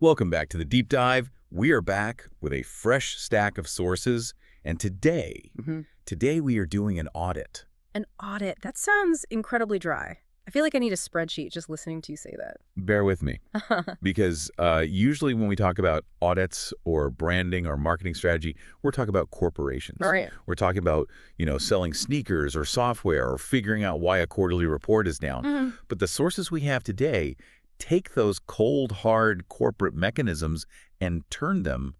Welcome back to the Deep Dive. We are back with a fresh stack of sources, and today we are doing an audit. An audit? That sounds incredibly dry. I feel like I need a spreadsheet just listening to you say that. Bear with me, because usually when we talk about audits or branding or marketing strategy, we're talking about corporations. Right. We're talking about, selling sneakers or software or figuring out why a quarterly report is down. But the sources we have today take those cold, hard corporate mechanisms and turn them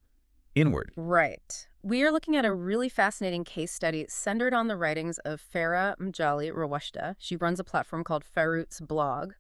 inward. Right. We are looking at a really fascinating case study centered on the writings of Farah Mjali Rawashda. She runs a platform called Faroohz blog.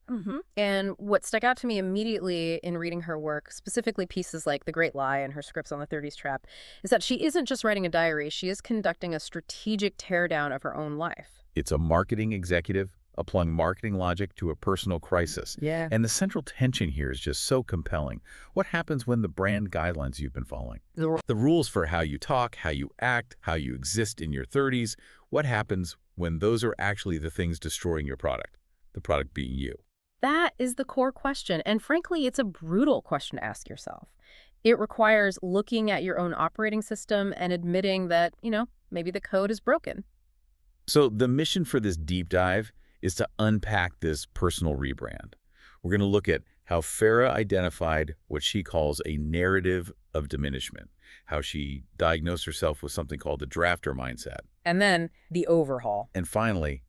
And what stuck out to me immediately in reading her work, specifically pieces like The Great Lie and her scripts on the 30s Trap, is that she isn't just writing a diary, she is conducting a strategic teardown of her own life. It's a marketing executive applying marketing logic to a personal crisis. Yeah. And the central tension here is just so compelling. What happens when the brand guidelines you've been following, the rules for how you talk, how you act, how you exist in your 30s, what happens when those are actually the things destroying your product, the product being you? That is the core question. And frankly, it's a brutal question to ask yourself. It requires looking at your own operating system and admitting that, maybe the code is broken. So the mission for this deep dive is to unpack this personal rebrand. We're going to look at how Farah identified what she calls a narrative of diminishment, how she diagnosed herself with something called the drafter mindset. And then the overhaul. And finally,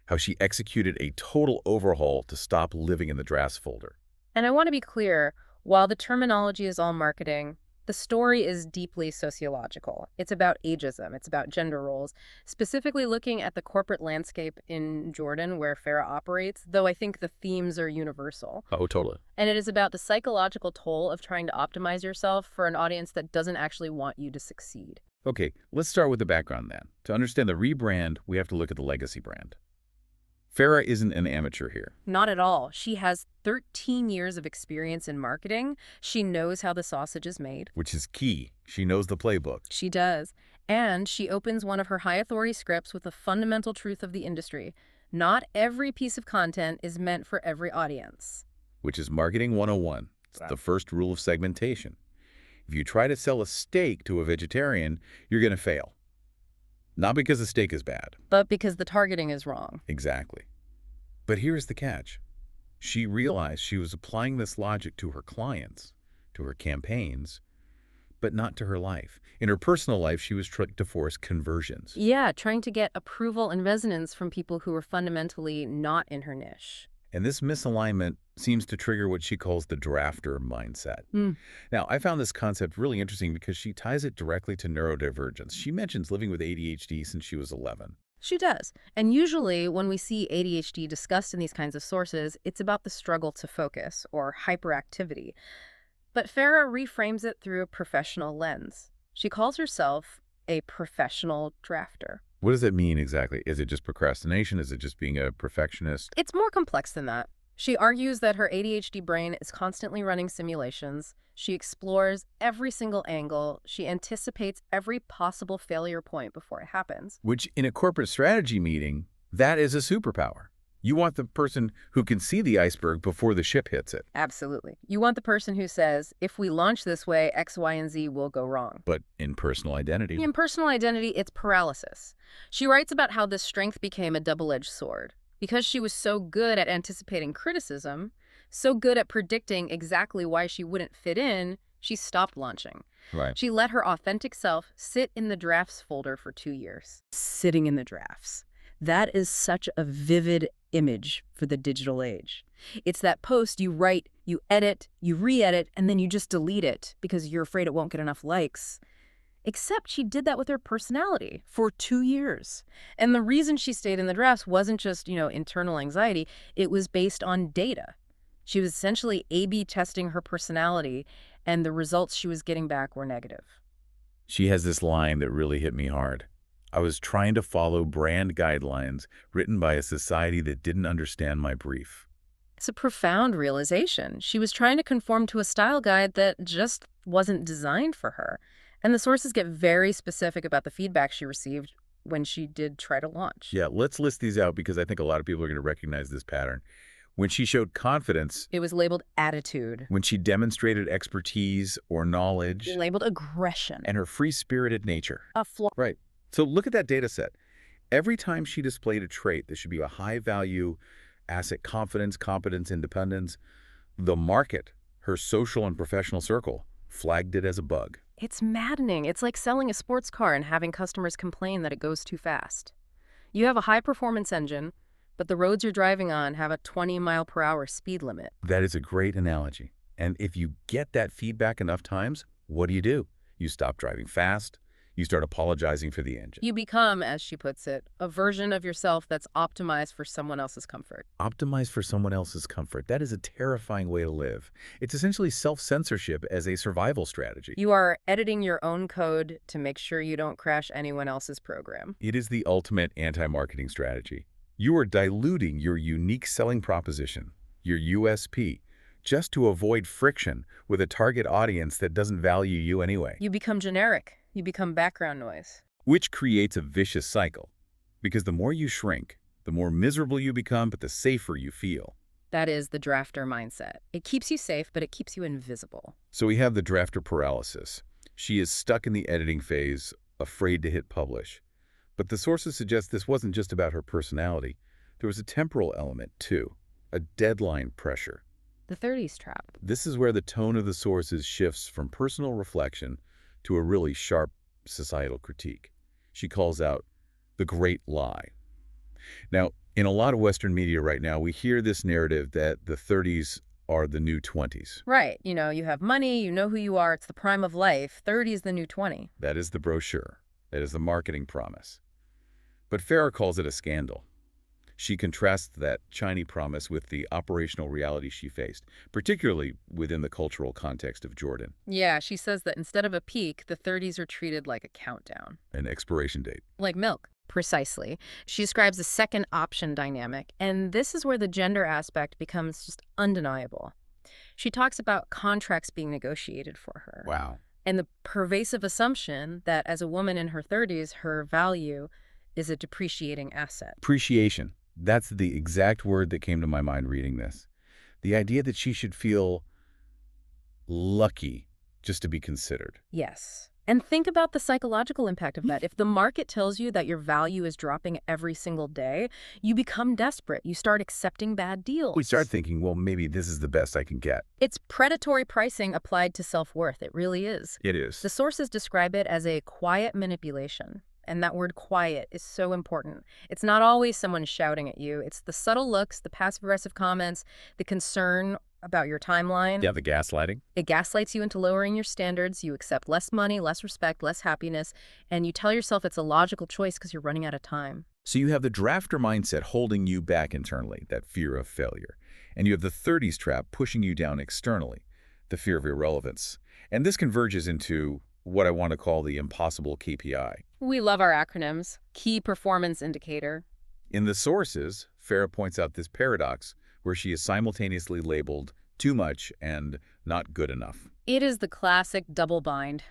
how she executed a total overhaul to stop living in the drafts folder. And I want to be clear, while the terminology is all marketing, the story is deeply sociological. It's about ageism. It's about gender roles, specifically looking at the corporate landscape in Jordan where Farah operates, though I think the themes are universal. Oh, totally. And it is about the psychological toll of trying to optimize yourself for an audience that doesn't actually want you to succeed. Okay, let's start with the background then. To understand the rebrand, we have to look at the legacy brand. Farah isn't an amateur here. Not at all. She has 13 years of experience in marketing. She knows how the sausage is made. Which is key. She knows the playbook. She does. And she opens one of her high-authority scripts with a fundamental truth of the industry. Not every piece of content is meant for every audience. Which is Marketing 101. It's the first rule of segmentation. If you try to sell a steak to a vegetarian, you're going to fail. Not because the steak is bad. But because the targeting is wrong. Exactly. But here's the catch. She realized she was applying this logic to her clients, to her campaigns, but not to her life. In her personal life, she was trying to force conversions. Yeah, trying to get approval and resonance from people who were fundamentally not in her niche. And this misalignment seems to trigger what she calls the drafter mindset. Now, I found this concept really interesting because she ties it directly to neurodivergence. She mentions living with ADHD since she was 11. She does. And usually when we see ADHD discussed in these kinds of sources, it's about the struggle to focus or hyperactivity. But Farah reframes it through a professional lens. She calls herself a professional drafter. What does that mean exactly? Is it just procrastination? Is it just being a perfectionist? It's more complex than that. She argues that her ADHD brain is constantly running simulations. She explores every single angle. She anticipates every possible failure point before it happens. Which, in a corporate strategy meeting, that is a superpower. You want the person who can see the iceberg before the ship hits it. Absolutely. You want the person who says, if we launch this way, X, Y, and Z will go wrong. But in personal identity. In personal identity, it's paralysis. She writes about how this strength became a double-edged sword. Because she was so good at anticipating criticism, so good at predicting exactly why she wouldn't fit in, she stopped launching. Right. She let her authentic self sit in the drafts folder for 2 years. Sitting in the drafts. That is such a vivid image for the digital age. It's that post you write, you edit, you re-edit, and then you just delete it because you're afraid it won't get enough likes. Except she did that with her personality for 2 years. And the reason she stayed in the drafts wasn't just, internal anxiety. It was based on data. She was essentially A/B testing her personality, and the results she was getting back were negative. She has this line that really hit me hard. I was trying to follow brand guidelines written by a society that didn't understand my brief. It's a profound realization. She was trying to conform to a style guide that just wasn't designed for her. And the sources get very specific about the feedback she received when she did try to launch. Yeah, let's list these out because I think a lot of people are going to recognize this pattern. When she showed confidence, it was labeled attitude. when she demonstrated expertise or knowledge, Labeled aggression. and her free-spirited nature. A flaw. Right. So look at that data set. Every time she displayed a trait that should be a high-value asset, confidence, competence, independence, the market, her social and professional circle, flagged it as a bug. It's maddening. It's like selling a sports car and having customers complain that it goes too fast. You have a high-performance engine, but the roads you're driving on have a 20-mile-per-hour speed limit. That is a great analogy. And if you get that feedback enough times, what do? You stop driving fast. You start apologizing for the engine. You become, as she puts it, a version of yourself that's optimized for someone else's comfort. Optimized for someone else's comfort. That is a terrifying way to live. It's essentially self-censorship as a survival strategy. You are editing your own code to make sure you don't crash anyone else's program. It is the ultimate anti-marketing strategy. You are diluting your unique selling proposition, your USP, just to avoid friction with a target audience that doesn't value you anyway. You become generic. You become background noise. Which creates a vicious cycle. Because the more you shrink, the more miserable you become, but the safer you feel. That is the drafter mindset. It keeps you safe, but it keeps you invisible. So we have the drafter paralysis. She is stuck in the editing phase, afraid to hit publish. But the sources suggest this wasn't just about her personality. There was a temporal element, too. A deadline pressure. The 30s trap. This is where the tone of the sources shifts from personal reflection to a really sharp societal critique. She calls out the great lie. Now, in a lot of Western media right now, we hear this narrative that the 30s are the new 20s. Right. You know, you have money, you know who you are, it's the prime of life. 30 is the new 20. That is the brochure. That is the marketing promise. But Faroohz calls it a scandal. She contrasts that shiny promise with the operational reality she faced, particularly within the cultural context of Jordan. Yeah, she says that instead of a peak, the 30s are treated like a countdown. An expiration date. Like milk. Precisely. She describes a second option dynamic, and this is where the gender aspect becomes just undeniable. She talks about contracts being negotiated for her. Wow. And the pervasive assumption that as a woman in her 30s, her value is a depreciating asset. Appreciation. That's the exact word that came to my mind reading this. The idea that she should feel lucky just to be considered. Yes. And think about the psychological impact of that. If the market tells you that your value is dropping every single day, you become desperate. You start accepting bad deals. We start thinking, well, maybe this is the best I can get. It's predatory pricing applied to self-worth. It really is. It is. The sources describe it as a quiet manipulation. And that word quiet is so important. It's not always someone shouting at you. It's the subtle looks, the passive-aggressive comments, the concern about your timeline. Yeah, the gaslighting. It gaslights you into lowering your standards. You accept less money, less respect, less happiness, and you tell yourself it's a logical choice because you're running out of time. So you have the drafter mindset holding you back internally, that fear of failure. And you have the 30s trap pushing you down externally, the fear of irrelevance. And this converges into what I want to call the impossible KPI. We love our acronyms. Key performance indicator. In the sources, Faroohz points out this paradox where she is simultaneously labeled too much and not good enough. It is the classic double bind.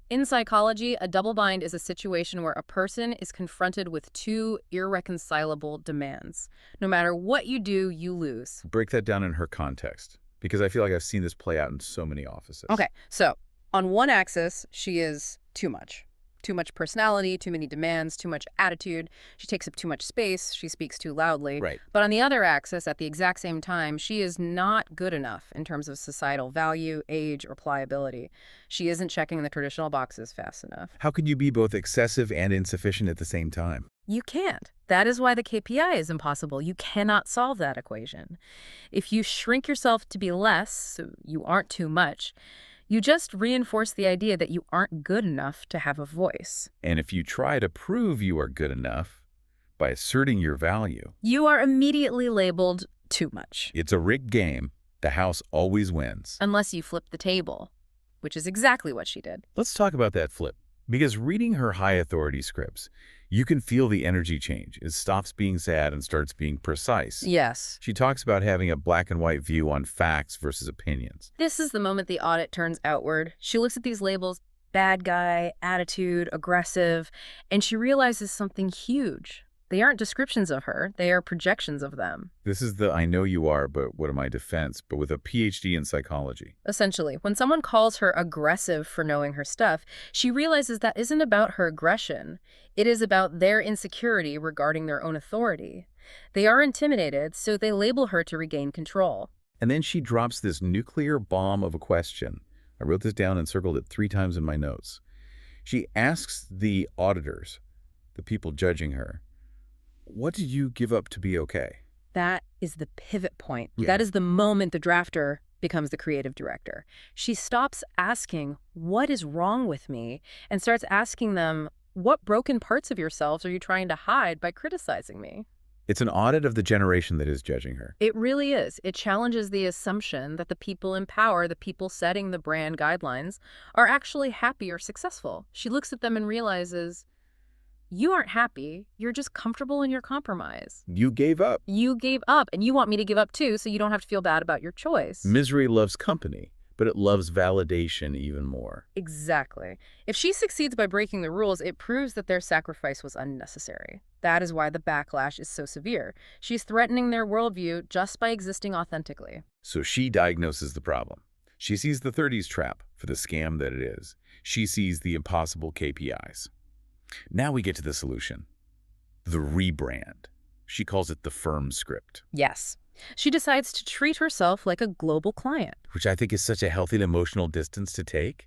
In psychology, a double bind is a situation where a person is confronted with two irreconcilable demands. No matter what you do, you lose. Break that down in her context, because I feel like I've seen this play out in so many offices. Okay, so on one axis, she is too much. Too much personality, too many demands, too much attitude. She takes up too much space. She speaks too loudly. Right. But on the other axis, at the exact same time, she is not good enough in terms of societal value, age, or pliability. She isn't checking the traditional boxes fast enough. How can you be both excessive and insufficient at the same time? You can't. That is why the KPI is impossible. You cannot solve that equation. If you shrink yourself to be less, so you aren't too much, you just reinforce the idea that you aren't good enough to have a voice. And if you try to prove you are good enough by asserting your value, you are immediately labeled too much. It's a rigged game. The house always wins. Unless you flip the table, which is exactly what she did. Let's talk about that flip. Because reading her high authority scripts, you can feel the energy change. It stops being sad and starts being precise. Yes. She talks about having a black and white view on facts versus opinions. This is the moment the audit turns outward. She looks at these labels, bad guy, attitude, aggressive, and she realizes something huge. They aren't descriptions of her, they are projections of them. This is the I know you are, but what am I defense, but with a PhD in psychology. Essentially, when someone calls her aggressive for knowing her stuff, she realizes that isn't about her aggression. It is about their insecurity regarding their own authority. They are intimidated, so they label her to regain control. And then she drops this nuclear bomb of a question. I wrote this down and circled it 3 times in my notes. She asks the auditors, the people judging her, what did you give up to be okay? That is the pivot point. Yeah. That is the moment the drafter becomes the creative director. She stops asking, what is wrong with me? And starts asking them, what broken parts of yourselves are you trying to hide by criticizing me? It's an audit of the generation that is judging her. It really is. It challenges the assumption that the people in power, the people setting the brand guidelines, are actually happy or successful. She looks at them and realizes, you aren't happy. You're just comfortable in your compromise. You gave up. You gave up, and you want me to give up too, so you don't have to feel bad about your choice. Misery loves company, but it loves validation even more. Exactly. If she succeeds by breaking the rules, it proves that their sacrifice was unnecessary. That is why the backlash is so severe. She's threatening their worldview just by existing authentically. So she diagnoses the problem. She sees the 30s trap for the scam that it is. She sees the impossible KPIs. Now we get to the solution. The rebrand. She calls it the firm script. Yes. She decides to treat herself like a global client. Which I think is such a healthy and emotional distance to take.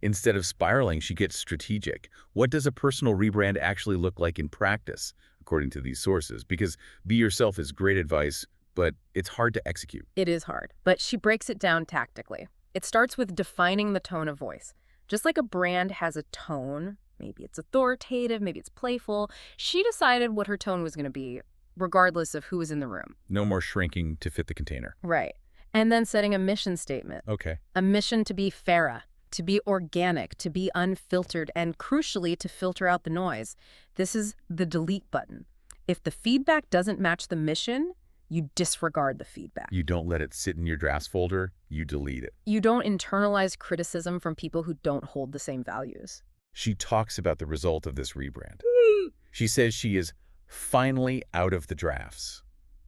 Instead of spiraling, she gets strategic. What does a personal rebrand actually look like in practice, according to these sources? Because be yourself is great advice, but it's hard to execute. It is hard, but she breaks it down tactically. It starts with defining the tone of voice. Just like a brand has a tone, maybe it's authoritative, maybe it's playful, she decided what her tone was going to be, regardless of who was in the room. No more shrinking to fit the container. Right. And then setting a mission statement. Okay. A mission to be Farooh, to be organic, to be unfiltered, and crucially, to filter out the noise. This is the delete button. If the feedback doesn't match the mission, you disregard the feedback. You don't let it sit in your drafts folder, you delete it. You don't internalize criticism from people who don't hold the same values. She talks about the result of this rebrand. She says she is finally out of the drafts.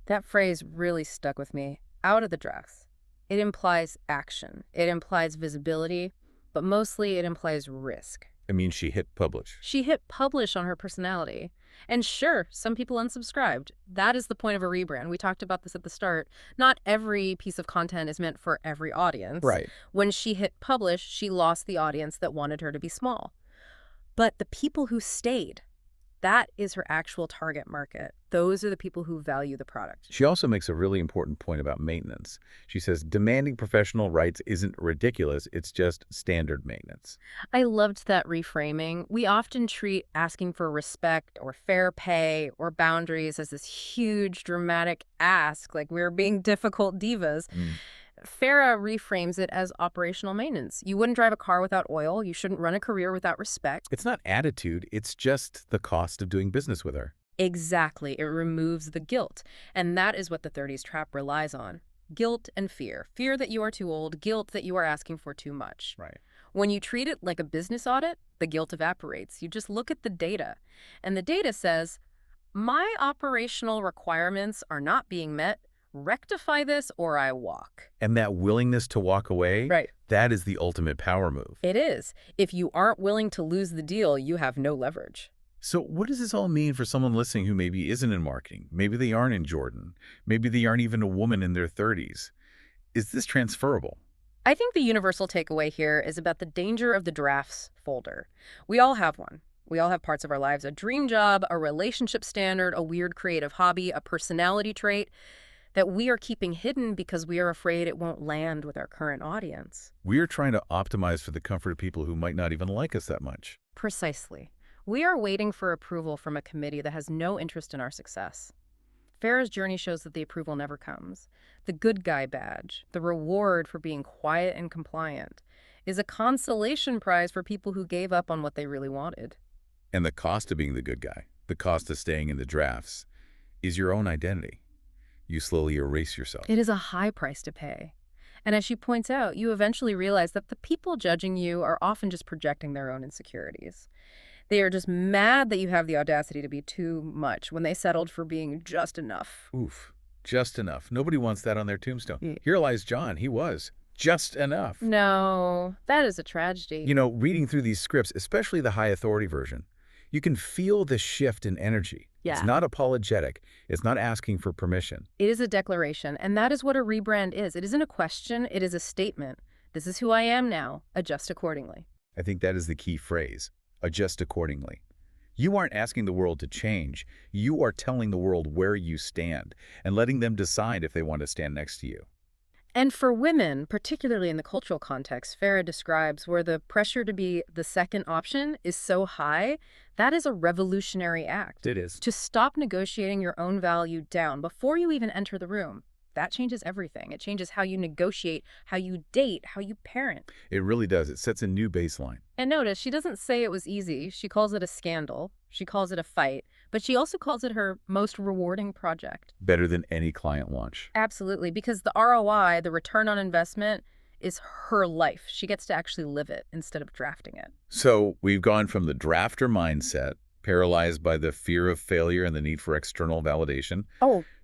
That phrase really stuck with me. Out of the drafts. It implies action. It implies visibility, but mostly it implies risk. I mean, she hit publish. She hit publish on her personality. And sure, some people unsubscribed. That is the point of a rebrand. We talked about this at the start. Not every piece of content is meant for every audience. Right. When she hit publish, she lost the audience that wanted her to be small. But the people who stayed, that is her actual target market. Those are the people who value the product. She also makes a really important point about maintenance. She says demanding professional rights isn't ridiculous, it's just standard maintenance. I loved that reframing. We often treat asking for respect or fair pay or boundaries as this huge dramatic ask, like we're being difficult divas. Farooh reframes it as operational maintenance. You wouldn't drive a car without oil. You shouldn't run a career without respect. It's not attitude, it's just the cost of doing business with her. Exactly. It removes the guilt. And that is what the 30s trap relies on. Guilt and fear. Fear that you are too old, guilt that you are asking for too much. Right. When you treat it like a business audit, the guilt evaporates. You just look at the data. And the data says, my operational requirements are not being met. Rectify this or I walk. And that willingness to walk away, Right. that is the ultimate power move. It is. If you aren't willing to lose the deal, you have no leverage. So what does this all mean for someone listening who maybe isn't in marketing? Maybe they aren't in Jordan. Maybe they aren't even a woman in their 30s. Is this transferable? I think the universal takeaway here is about the danger of the drafts folder. We all have one. We all have parts of our lives, a dream job, a relationship standard, a weird creative hobby, a personality trait that we are keeping hidden because we are afraid it won't land with our current audience. We're trying to optimize for the comfort of people who might not even like us that much. Precisely. We are waiting for approval from a committee that has no interest in our success. Farooh's journey shows that the approval never comes. The good guy badge, the reward for being quiet and compliant, is a consolation prize for people who gave up on what they really wanted. And the cost of being the good guy, the cost of staying in the drafts, is your own identity. You slowly erase yourself. It is a high price to pay. And as she points out, you eventually realize that the people judging you are often just projecting their own insecurities. They are just mad that you have the audacity to be too much when they settled for being just enough. Oof, just enough. Nobody wants that on their tombstone. Mm. Here lies John. He was just enough. No, that is a tragedy. You know, reading through these scripts, especially the high authority version, you can feel the shift in energy. Yeah. It's not apologetic. It's not asking for permission. It is a declaration, and that is what a rebrand is. It isn't a question, it is a statement. This is who I am now. Adjust accordingly. I think that is the key phrase. Adjust accordingly. You aren't asking the world to change. You are telling the world where you stand and letting them decide if they want to stand next to you. And for women, particularly in the cultural context Faroohz describes, where the pressure to be the second option is so high, that is a revolutionary act. It is. To stop negotiating your own value down before you even enter the room. That changes everything. It changes how you negotiate, how you date, how you parent. It really does. It sets a new baseline. And notice, she doesn't say it was easy. She calls it a scandal. She calls it a fight. But she also calls it her most rewarding project. Better than any client launch. Absolutely, because the ROI, the return on investment, is her life. She gets to actually live it instead of drafting it. So we've gone from the drafter mindset, paralyzed by the fear of failure and the need for external validation,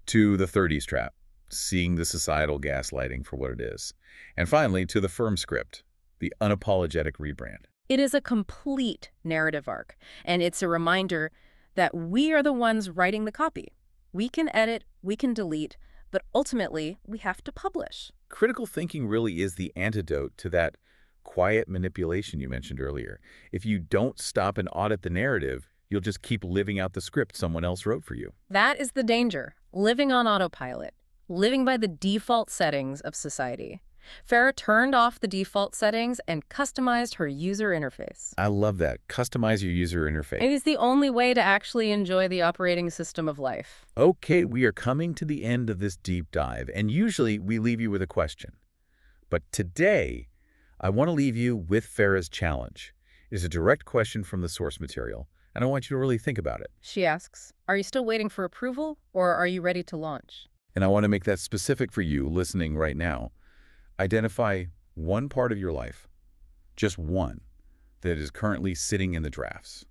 to the 30s trap, seeing the societal gaslighting for what it is. And finally, to the firm script, the unapologetic rebrand. It is a complete narrative arc, and it's a reminder that we are the ones writing the copy. We can edit, we can delete, but ultimately, we have to publish. Critical thinking really is the antidote to that quiet manipulation you mentioned earlier. If you don't stop and audit the narrative, you'll just keep living out the script someone else wrote for you. That is the danger, living on autopilot, living by the default settings of society. Faroohz turned off the default settings and customized her user interface. I love that. Customize your user interface. It is the only way to actually enjoy the operating system of life. Okay, we are coming to the end of this deep dive, and usually we leave you with a question. But today, I want to leave you with Faroohz's challenge. It is a direct question from the source material, and I want you to really think about it. She asks, are you still waiting for approval, or are you ready to launch? And I want to make that specific for you listening right now. Identify one part of your life, just one, that is currently sitting in the drafts.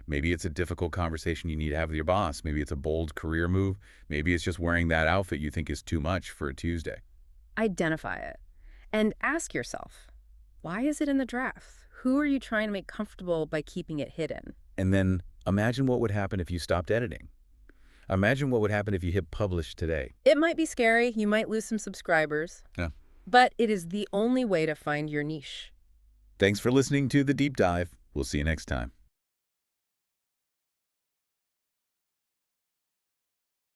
Maybe it's a difficult conversation you need to have with your boss. Maybe it's a bold career move. Maybe it's just wearing that outfit you think is too much for a Tuesday. Identify it and ask yourself, why is it in the drafts? Who are you trying to make comfortable by keeping it hidden? And then imagine what would happen if you stopped editing. Imagine what would happen if you hit publish today. It might be scary. You might lose some subscribers. Yeah. But it is the only way to find your niche. Thanks for listening to The Deep Dive. We'll see you next time.